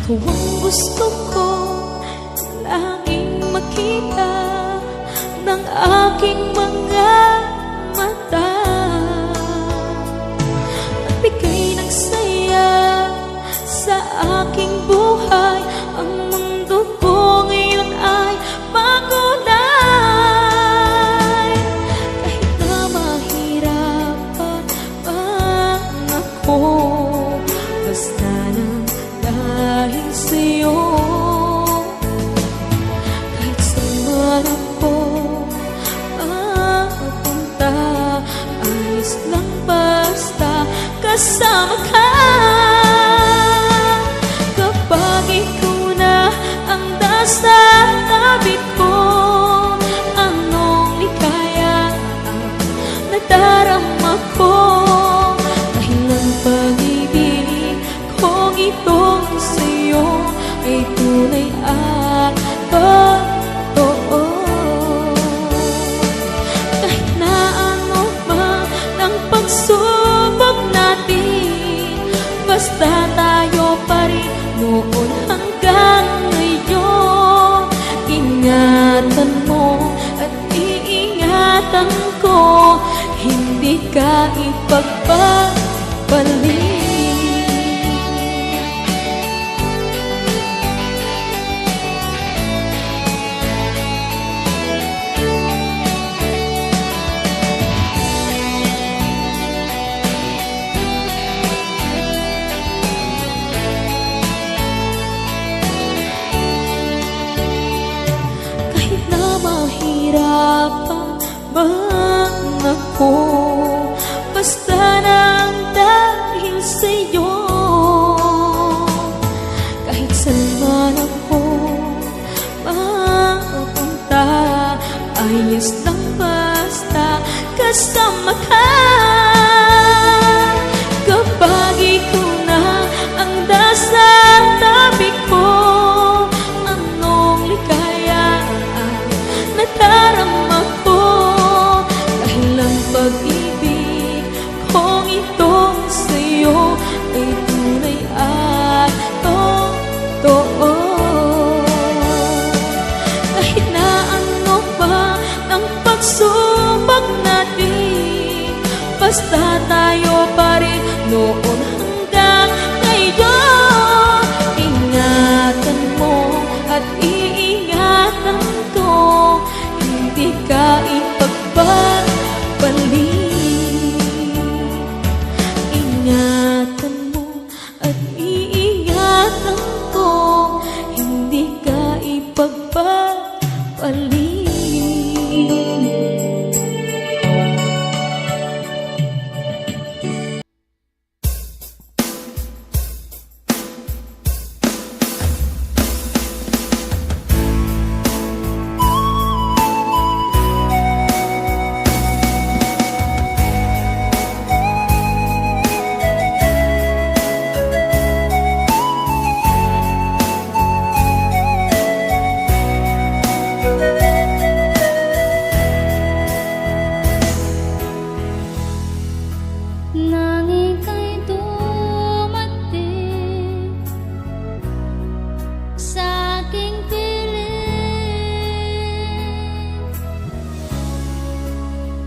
Ikaw ang gusto ko laging makita ng aking mga mata. Magbigay ng saya sa aking buhay. Ang mundo ko ngayon ay makulay. Kahit na mahirapan man ako, basta lang dahil sa'yo. Kahit saan man ako mapunta, ayos lang basta kasama ka. Kapag ikaw na ang nasa tabi ko, anong likaya ang nadarama ko. Dahil ang pag-ibig kong itong sa'yo ay tunay at totoo. Kahit na ano man ang pagsubok natin, basta tayo pa rin noon hanggang ngayon. Ingatan mo at iingatan ko, hindi ka ipagpapalik. Mahirapan man ako, basta nang dahil sa'yo. Kahit saan man ako mapunta, ayos lang basta kasama ka. Kapag ikaw na ang nasa tabi ko, anong likaya nadarama ko. Dahil ang pag-ibig kong itong sa'yo ay tunay at totoo. Kahit na ano pa ang pagsubok natin, basta tayo pa rin noon hanggang ngayon. Ingatan mo at iingatan ko, hindi ka ipagpapalik. Ingatan mo at iingatan ko, hindi ka ipagpapalik.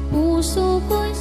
Puso ko'y